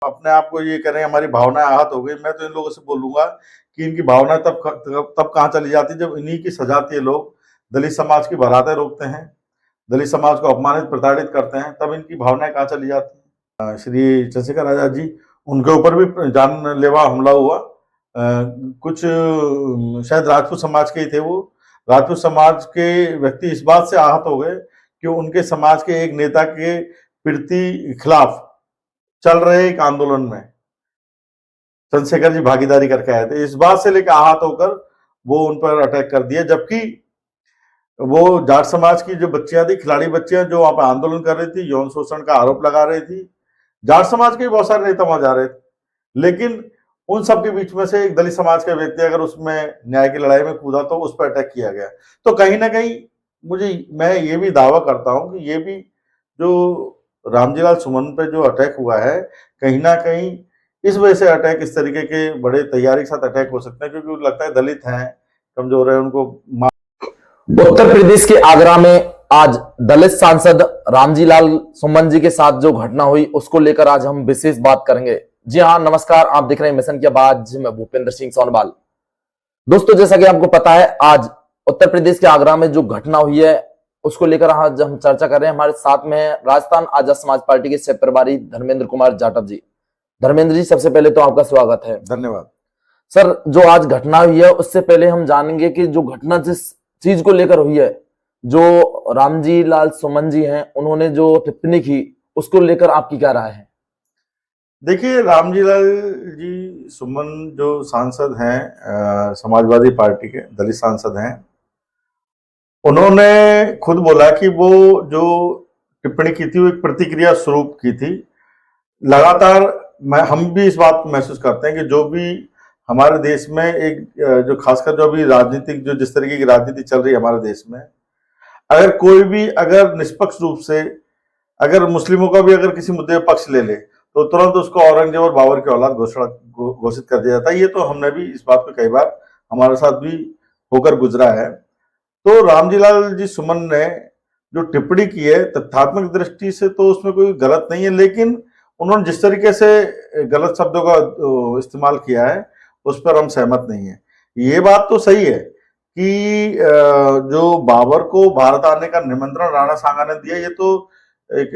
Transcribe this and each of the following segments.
अपने आप को ये कह रहे हैं हमारी भावनाएं आहत हो गई। मैं तो इन लोगों से बोलूंगा कि इनकी भावनाएं तब कहाँ चली जाती जब इन्हीं की सजातीय लोग दलित समाज की बारातें रोकते हैं, दलित समाज को अपमानित प्रताड़ित करते हैं, तब इनकी भावनाएं कहाँ चली जाती हैं। श्री चंद्रशेखर आजाद जी, उनके ऊपर भी जानलेवा हमला हुआ। कुछ शायद राजपूत समाज के ही थे वो। राजपूत समाज के व्यक्ति इस बात से आहत हो गए कि उनके समाज के एक नेता के प्रति खिलाफ चल रहे एक आंदोलन में चंद्रशेखर जी भागीदारी करके आए थे। इस बात से लेकर आहत होकर वो उन पर अटैक कर दिया, जबकि वो जाट समाज की जो बच्चियां थी, खिलाड़ी बच्चियां, जो वहां पर आंदोलन कर रही थी, यौन शोषण का आरोप लगा रही थी। जाट समाज के बहुत सारे नेता वहां जा रहे थे, लेकिन उन सब के बीच में से एक दलित समाज का व्यक्ति अगर उसमें न्याय की लड़ाई में कूदा तो उस पर अटैक किया गया। तो कहीं ना कहीं मैं ये भी दावा करता हूं कि ये भी जो रामजीलाल सुमन पे जो अटैक हुआ है, कहीं ना कहीं इस वजह से अटैक, इस तरीके के बड़े तैयारी के साथ अटैक हो सकते हैं, क्योंकि लगता है दलित हैं, कमजोर है, उनको उत्तर प्रदेश के आगरा में आज दलित सांसद रामजीलाल सुमन जी के साथ जो घटना हुई उसको लेकर आज हम विशेष बात करेंगे। जी हाँ, नमस्कार, आप देख रहे हैं मिशन की आवाज, मैं भूपेंद्र सिंह सोनवाल। दोस्तों, जैसा कि आपको पता है, आज उत्तर प्रदेश के आगरा में जो घटना हुई है उसको लेकर आज हम चर्चा कर रहे हैं। हमारे साथ में राजस्थान आजाद समाज पार्टी के सह प्रभारी धर्मेंद्र कुमार जाटव जी। धर्मेंद्र जी, सबसे पहले तो आपका स्वागत है। धन्यवाद सर। जो आज घटना हुई है उससे पहले हम जानेंगे कि जो घटना जिस चीज को लेकर हुई है, जो रामजीलाल सुमन जी हैं उन्होंने जो टिप्पणी की उसको लेकर आपकी क्या राय है? देखिए, रामजीलाल जी सुमन जो सांसद हैं, समाजवादी पार्टी के दलित सांसद हैं, उन्होंने खुद बोला कि वो जो टिप्पणी की थी वो एक प्रतिक्रिया स्वरूप की थी। लगातार हम भी इस बात को महसूस करते हैं कि जो भी हमारे देश में एक जो खासकर जो अभी राजनीतिक, जो जिस तरीके की राजनीति चल रही है हमारे देश में, अगर कोई भी अगर निष्पक्ष रूप से अगर मुस्लिमों का भी अगर किसी मुद्दे पर पक्ष ले ले तो तुरंत उसको औरंगजेब और बाबर की औलाद घोषित कर दिया जाता है। ये तो हमने भी इस बात को कई बार हमारे साथ भी होकर गुजरा है। तो रामजीलाल जी सुमन ने जो टिप्पणी की है, तथ्यात्मक दृष्टि से तो उसमें कोई गलत नहीं है, लेकिन उन्होंने जिस तरीके से गलत शब्दों का इस्तेमाल किया है उस पर हम सहमत नहीं है। ये बात तो सही है कि जो बाबर को भारत आने का निमंत्रण राणा सांगा ने दिया, ये तो एक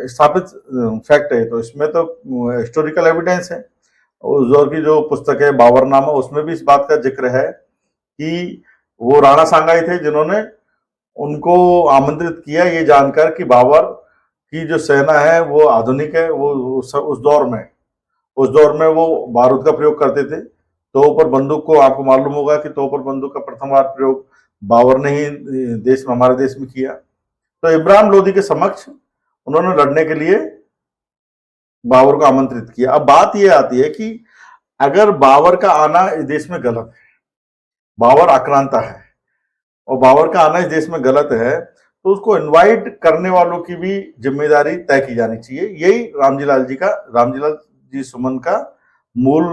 स्थापित फैक्ट है। तो इसमें तो हिस्टोरिकल एविडेंस है। उस दौर की जो पुस्तक है बाबरनामा, उसमें भी इस बात का जिक्र है कि वो राणा सांगा ही थे जिन्होंने उनको आमंत्रित किया, ये जानकर कि बाबर की जो सेना है वो आधुनिक है। वो उस दौर में वो बारूद का प्रयोग करते थे। तोप और बंदूक को, आपको मालूम होगा कि तोप और बंदूक का प्रथम बार प्रयोग बाबर ने ही हमारे देश में किया। तो इब्राहिम लोदी के समक्ष उन्होंने लड़ने के लिए बाबर को आमंत्रित किया। अब बात यह आती है कि अगर बाबर का आना इस देश में गलत है, बाबर आक्रांता है और बाबर का आना इस देश में गलत है, तो उसको इनवाइट करने वालों की भी जिम्मेदारी तय की जानी चाहिए। यही रामजीलाल जी सुमन का मूल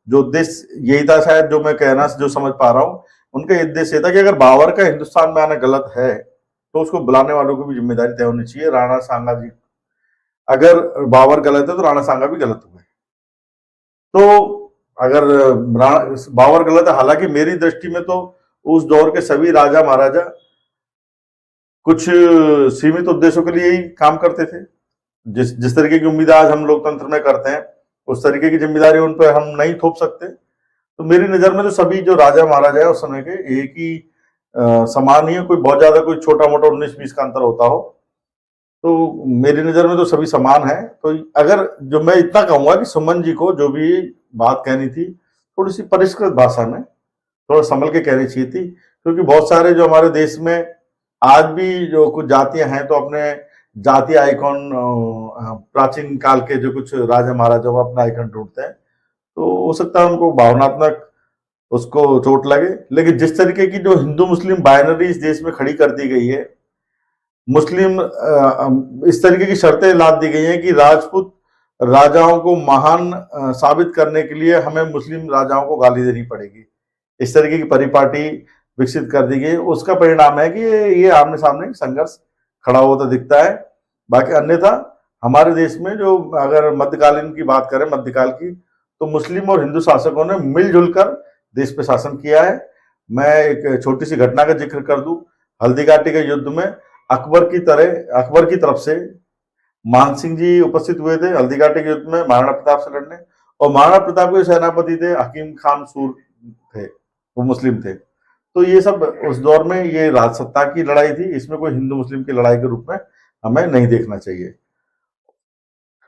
जो उद्देश्य यही था, शायद, जो मैं कहना जो समझ पा रहा हूं। उनका उद्देश्य था कि अगर बाबर का हिंदुस्तान में आना गलत है तो उसको बुलाने वालों की भी जिम्मेदारी तय होनी चाहिए। राणा सांगा जी, अगर बाबर गलत है तो राणा सांगा भी गलत हुए। तो अगर बाबर गलत है, हालांकि मेरी दृष्टि में तो उस दौर के सभी राजा महाराजा कुछ सीमित उद्देश्यों के लिए ही काम करते थे। जिस तरीके की उम्मीद आज हम लोकतंत्र में करते हैं, उस तरीके की जिम्मेदारी उन पर हम नहीं थोप सकते। तो मेरी नजर में तो सभी जो राजा महाराजा है उस समय के एक ही समान ही है। कोई बहुत ज्यादा, कोई छोटा मोटा 19-20 का अंतर होता हो, तो मेरी नजर में तो सभी समान है। तो अगर जो मैं इतना कहूंगा कि सुमन जी को जो भी बात कहनी थी, थोड़ी सी परिष्कृत भाषा में थोड़ा संभल के कहनी चाहिए थी, क्योंकि बहुत सारे जो हमारे देश में आज भी जो कुछ जातियां हैं, तो अपने जातीय आइकॉन, प्राचीन काल के जो कुछ राजा महाराजा वो अपना आइकॉन ढूंढते हैं, तो हो सकता है उनको भावनात्मक उसको चोट लगे। लेकिन जिस तरीके की जो हिंदू मुस्लिम बाइनरी इस देश में खड़ी कर दी गई है, मुस्लिम इस तरीके की शर्तें लाद दी गई हैं कि राजपूत राजाओं को महान साबित करने के लिए हमें मुस्लिम राजाओं को गाली देनी पड़ेगी, इस तरीके की परिपाटी विकसित कर दी गई। उसका परिणाम है कि ये आमने सामने संघर्ष खड़ा होता दिखता है। बाकी अन्यथा हमारे देश में जो अगर मध्यकालीन की बात करें, मध्यकाल की, तो मुस्लिम और हिंदू शासकों ने मिलजुल कर देश पे शासन किया है। मैं एक छोटी सी घटना का जिक्र कर दूं। हल्दीघाटी के युद्ध में अकबर की तरफ से मान सिंह जी उपस्थित हुए थे हल्दीघाटी के युद्ध में महाराणा प्रताप से लड़ने, और महाराणा प्रताप के सेनापति थे हकीम खान सूर थे, वो मुस्लिम थे। तो ये सब उस दौर में ये राजसत्ता की लड़ाई थी, इसमें कोई हिंदू मुस्लिम की लड़ाई के रूप में हमें नहीं देखना चाहिए।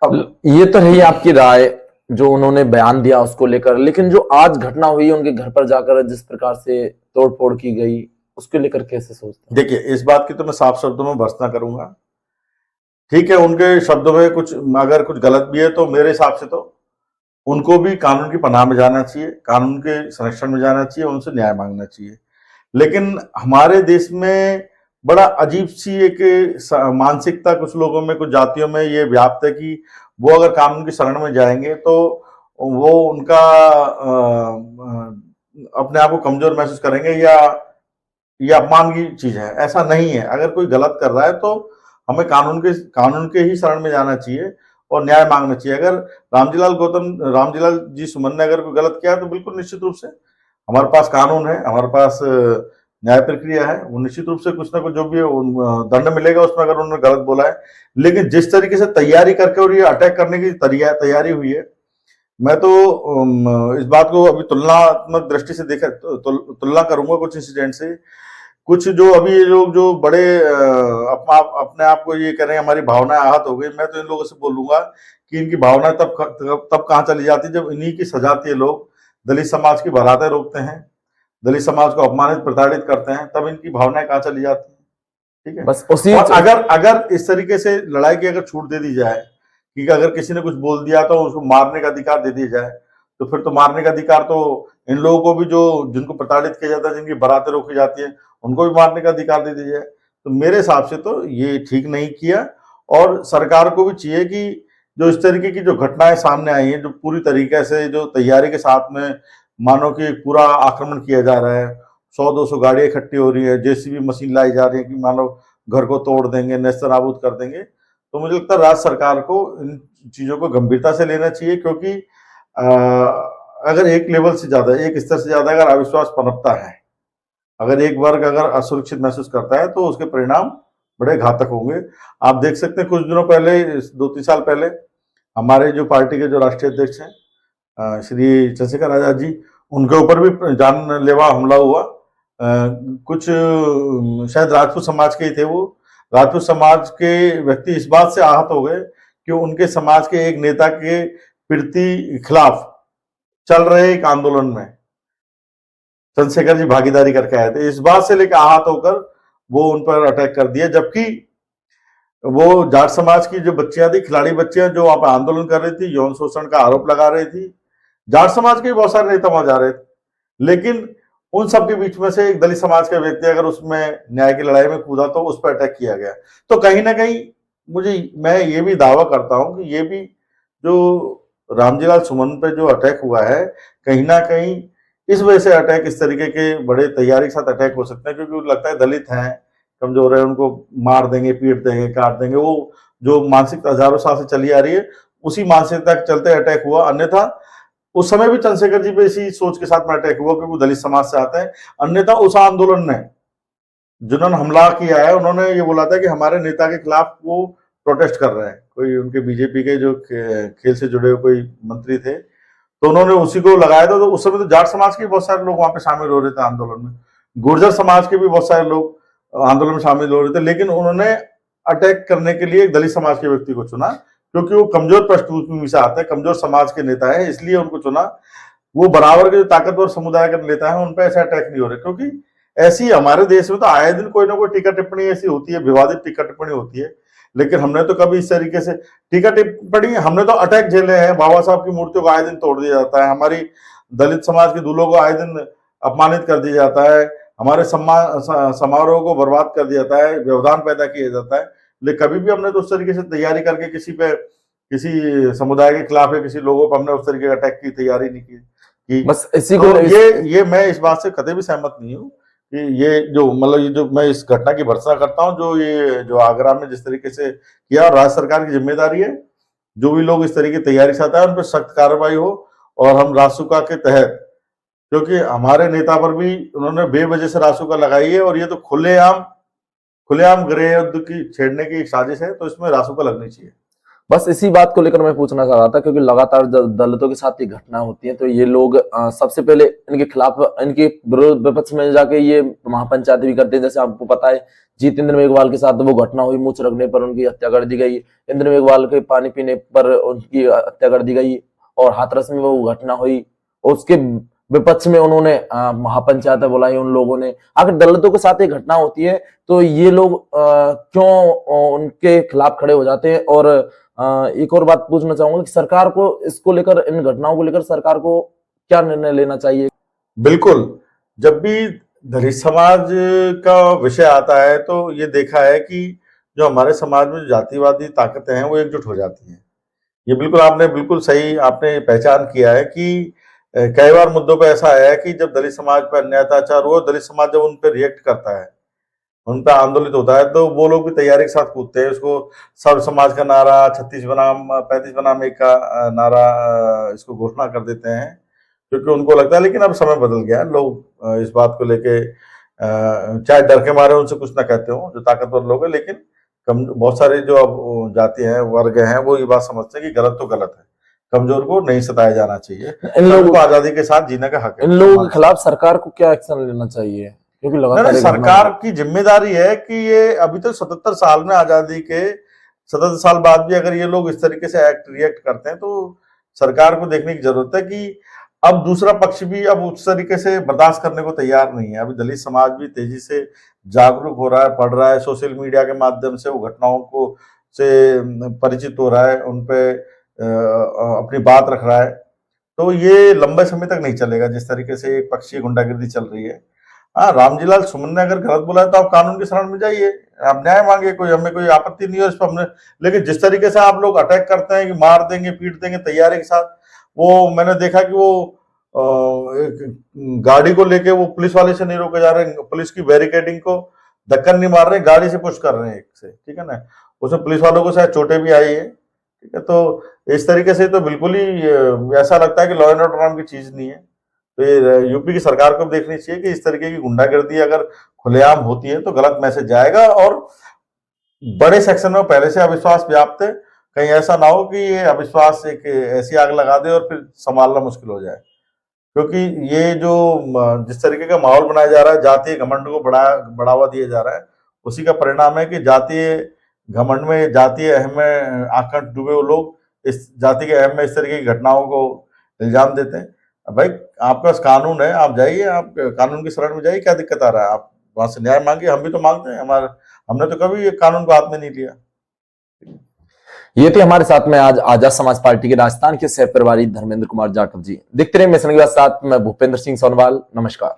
अब ये तो रही आपकी राय जो उन्होंने बयान दिया उसको लेकर, लेकिन जो आज घटना हुई उनके घर पर जाकर जिस प्रकार से तोड़फोड़ की गई उसको लेकर कैसे सोचते हैं? देखिए, इस बात की तो मैं साफ शब्दों में भर्त्सना करूंगा। ठीक है, उनके शब्दों में कुछ अगर कुछ गलत भी है तो मेरे हिसाब से तो उनको भी कानून की पनाह में जाना चाहिए, कानून के संरक्षण में जाना चाहिए, उनसे न्याय मांगना चाहिए। लेकिन हमारे देश में बड़ा अजीब सी एक मानसिकता कुछ लोगों में, कुछ जातियों में ये व्याप्त है कि वो अगर कानून की शरण में जाएंगे तो वो उनका अपने आप को कमजोर महसूस करेंगे, या ये अपमान की चीज है। ऐसा नहीं है। अगर कोई गलत कर रहा है तो हमें कानून के ही शरण में जाना चाहिए और न्याय मांगना चाहिए। अगर रामजीलाल जी सुमन ने अगर कोई गलत किया है तो बिल्कुल निश्चित रूप से हमारे पास कानून है, हमारे पास न्याय प्रक्रिया है, वो निश्चित रूप से कुछ ना कुछ जो भी दंड मिलेगा उसमें, अगर उन्होंने गलत बोला है। लेकिन जिस तरीके से तैयारी करके और ये अटैक करने की तैयारी हुई है, मैं तो इस बात को अभी तुलनात्मक दृष्टि से देखा, तुलना करूंगा कुछ इंसिडेंट से। कुछ जो अभी ये लोग जो बड़े अपने आप को ये कह रहे हैं हमारी भावनाएं आहत हो गई, मैं तो इन लोगों से बोलूंगा कि इनकी भावनाएं तब कहाँ चली जाती जब इन्हीं की सजातीय लोग दलित समाज की बारातें रोकते हैं, दलित समाज को अपमानित प्रताड़ित करते हैं, तब इनकी भावनाएं कहाँ चली जाती हैं। ठीक है, बस उसी और अगर इस तरीके से लड़ाई की अगर छूट दे दी जाए कि अगर किसी ने कुछ बोल दिया तो उसको मारने का अधिकार दे दिया जाए, तो फिर तो मारने का अधिकार तो इन लोगों को भी जो जिनको प्रताड़ित किया जाता है, जिनकी बारातें रोकी जाती है, उनको भी मारने का अधिकार दे दिया जाए। तो मेरे हिसाब से तो ये ठीक नहीं किया। और सरकार को भी चाहिए कि जो इस तरीके की जो घटनाएं सामने आई हैं, जो पूरी तरीके से जो तैयारी के साथ में मानो कि पूरा आक्रमण किया जा रहा है, 100-200 गाड़ियां इकट्ठी हो रही है, जेसीबी मशीन लाई जा रही है कि मानो घर को तोड़ देंगे, नेस्तनाबूद कर देंगे, तो मुझे लगता है राज्य सरकार को इन चीजों को गंभीरता से लेना चाहिए। क्योंकि अगर एक लेवल से ज्यादा, एक स्तर से ज्यादा अगर अविश्वास पनपता है, अगर एक वर्ग अगर असुरक्षित महसूस करता है, तो उसके परिणाम बड़े घातक होंगे। आप देख सकते हैं कुछ दिनों पहले, 2-3 साल पहले, हमारे जो पार्टी के जो राष्ट्रीय अध्यक्ष हैं श्री चंद्रशेखर आजाद जी, उनके ऊपर भी जानलेवा हमला हुआ। कुछ शायद राजपूत समाज के ही थे वो। राजपूत समाज के व्यक्ति इस बात से आहत हो गए कि उनके समाज के एक नेता के प्रति खिलाफ चल रहे एक आंदोलन में चंद्रशेखर जी भागीदारी करके आए थे। इस बात से लेकर आहत होकर वो उन पर अटैक कर दिया, जबकि वो जाट समाज की जो बच्चियां थी, खिलाड़ी बच्चियां, जो वहां पर आंदोलन कर रही थी, यौन शोषण का आरोप लगा रही थी, जाट समाज के बहुत सारे नेता वहां जा रहे थे। लेकिन उन सब के बीच में से एक दलित समाज का व्यक्ति अगर उसमें न्याय की लड़ाई में कूदा तो उस पर अटैक किया गया। तो कहीं ना कहीं मैं ये भी दावा करता हूं कि ये भी जो रामजीलाल सुमन पे जो अटैक हुआ है, कहीं ना कहीं इस वजह से अटैक, इस तरीके के बड़े तैयारी के साथ अटैक हो सकते हैं, क्योंकि उनको लगता है दलित हैं, कमजोर है, उनको मार देंगे, पीट देंगे, काट देंगे। वो जो मानसिकता हजारों साल से चली आ रही है, उसी मानसिकता के चलते अटैक हुआ। अन्यथा उस समय भी चंद्रशेखर जी पे इसी सोच के साथ में अटैक हुआ, क्योंकि वो दलित समाज से आते हैं। अन्यथा उस आंदोलन ने जिन्होंने हमला किया है, उन्होंने ये बोला था कि हमारे नेता के खिलाफ वो प्रोटेस्ट कर रहे हैं। कोई उनके बीजेपी के जो खेल से जुड़े हुए कोई मंत्री थे, तो उन्होंने उसी को लगाया था। तो उस समय तो जाट समाज के बहुत सारे लोग वहां पे शामिल हो रहे थे आंदोलन में, गुर्जर समाज के भी बहुत सारे लोग आंदोलन में शामिल हो रहे थे। लेकिन उन्होंने अटैक करने के लिए एक दलित समाज के व्यक्ति को चुना, क्योंकि वो कमजोर पृष्ठभूमि से आते हैं, कमजोर समाज के नेता है, इसलिए उनको चुना। वो बराबर के जो ताकतवर समुदाय का नेता है, उन पर ऐसा अटैक नहीं हो रहे। क्योंकि ऐसी हमारे देश में तो आए दिन कोई ना कोई टीका टिप्पणी ऐसी होती है, विवादित टीका टिप्पणी होती है। लेकिन हमने तो कभी इस तरीके से टीका टिप्पणी, हमने तो अटैक झेले हैं। बाबा साहब की मूर्तियों को आए दिन तोड़ दिया जाता है, हमारी दलित समाज के दूल्हों को आए दिन अपमानित कर दिया जाता है, हमारे समारोह को बर्बाद कर दिया जाता है, व्यवधान पैदा किया जाता है। लेकिन कभी भी हमने तो उस तरीके से तैयारी करके किसी समुदाय के खिलाफ या किसी लोगों पर हमने उस तरीके का अटैक की तैयारी नहीं की। बस इसी को तो ये मैं इस बात से कतई भी सहमत नहीं हूँ कि ये जो मतलब ये जो मैं इस घटना की भर्त्सना करता हूँ, जो ये जो आगरा में जिस तरीके से किया, और राज्य सरकार की जिम्मेदारी है जो भी लोग इस तरीके की तैयारी के साथ आए उन पर सख्त कार्रवाई हो। और हम रासुका के तहत, क्योंकि हमारे नेता पर भी उन्होंने बेवजह से रासुका लगाई है और ये तो खुलेआम गृह युद्ध की छेड़ने की एक साजिश है, तो इसमें रासुका लगनी चाहिए। बस इसी बात को लेकर मैं पूछना चाह रहा था, क्योंकि लगातार जब दलितों के साथ ये घटना होती है तो ये लोग सबसे पहले इनके खिलाफ, इनके विरोध विपक्ष में जाके ये महापंचायत भी करते हैं। जैसे आपको पता है जितेंद्र मेघवाल के साथ वो घटना हुई, मूछ रखने पर उनकी हत्या कर दी गई, इंद्र मेघवाल के पानी पीने पर उनकी हत्या कर दी गई, और हाथरस में वो घटना हुई और उसके विपक्ष में उन्होंने महापंचायत बुलाई उन लोगों ने। अगर दलितों के साथ ये घटना होती है तो ये लोग क्यों उनके खिलाफ खड़े हो जाते हैं? और एक और बात पूछना चाहूंगा कि सरकार को इसको लेकर, इन घटनाओं को लेकर सरकार को क्या निर्णय लेना चाहिए? बिल्कुल, जब भी दलित समाज का विषय आता है तो ये देखा है कि जो हमारे समाज में जातिवादी ताकतें हैं वो एकजुट हो जाती हैं। ये बिल्कुल आपने बिल्कुल सही आपने पहचान किया है कि कई बार मुद्दों पे ऐसा आया है कि जब दलित समाज पर अन्याय अत्याचार हुआ, दलित समाज जब उन पर रिएक्ट करता है, उन पर आंदोलित होता है, तो वो लोग भी तैयारी के साथ कूदते हैं। उसको सर्व समाज का नारा, 36 बनाम 35 बनाम 1 का नारा इसको घोषणा कर देते हैं, क्योंकि उनको लगता है। लेकिन अब समय बदल गया है, लोग इस बात को लेके चाहे डर के मारे उनसे कुछ ना कहते हो जो ताकतवर लोग हैं, लेकिन बहुत सारे जो अब जाति हैं, वर्ग हैं, वो ये बात समझते हैं कि गलत तो गलत है, कमजोर को नहीं सताया जाना चाहिए, इन लोगों को आजादी के साथ जीने का हक है। इन लोगों के खिलाफ सरकार को क्या एक्शन लेना चाहिए? क्योंकि लगातार सरकार की जिम्मेदारी है कि ये अभी तो 77 साल में आजादी के 77 साल बाद भी अगर ये लोग इस तरीके से रिएक्ट करते हैं, तो सरकार को देखने की जरूरत है कि अब दूसरा पक्ष भी अब उस तरीके से बर्दाश्त करने को तैयार नहीं है। अभी दलित समाज भी तेजी से जागरूक हो रहा है, पढ़ रहा है, सोशल मीडिया के माध्यम से वो घटनाओं को से परिचित हो रहा है, उन पे अपनी बात रख रहा है। तो ये लंबे समय तक नहीं चलेगा जिस तरीके से एक पक्षीय गुंडागिर्दी चल रही है। हाँ, रामजीलाल सुमन ने अगर गलत बोला है तो आप कानून की शरण में जाइए, आप न्याय मांगे, कोई हमें कोई आपत्ति नहीं है इस पर हमने। लेकिन जिस तरीके से आप लोग अटैक करते हैं कि मार देंगे, पीट देंगे तैयारी के साथ, वो मैंने देखा कि वो एक गाड़ी को लेके वो पुलिस वाले से नहीं रोके जा रहे, पुलिस की बैरिकेडिंग को धक्कन नहीं मार रहे, गाड़ी से पुश कर रहे हैं एक से, ठीक है ना। उसमें पुलिस वालों को शायद चोटें भी आई है, ठीक है। तो इस तरीके से तो बिल्कुल ही ऐसा लगता है कि लॉ एंड ऑर्डर नाम की चीज नहीं है। तो ये यूपी की सरकार को देखनी चाहिए कि इस तरीके की गुंडागर्दी अगर खुलेआम होती है तो गलत मैसेज जाएगा, और बड़े सेक्शन में पहले से अविश्वास व्याप्त है, कहीं ऐसा ना हो कि ये अविश्वास एक ऐसी आग लगा दे और फिर संभालना मुश्किल हो जाए। क्योंकि ये जो जिस तरीके का माहौल बनाया जा रहा है, जातीय घमंड को बढ़ावा दिया जा रहा है, उसी का परिणाम है कि जातीय घमंड में, जातीय अहम में आकंठ डूबे वो लोग इस जाति के अहम में इस तरीके की घटनाओं को इल्जाम देते हैं। भाई आपके पास कानून है, आप जाइए, आप कानून की शरण में जाइए, क्या दिक्कत आ रहा है? आप वहां से न्याय मांगिए, हम भी तो मांगते हैं, हमने तो कभी ये कानून को हाथ में नहीं लिया। ये थे हमारे साथ में आज आजाद समाज पार्टी के राजस्थान के सह प्रभारी धर्मेंद्र कुमार जाटव जी। देखते रहे मिशन के साथ, मैं भूपेंद्र सिंह सोनवाल, नमस्कार।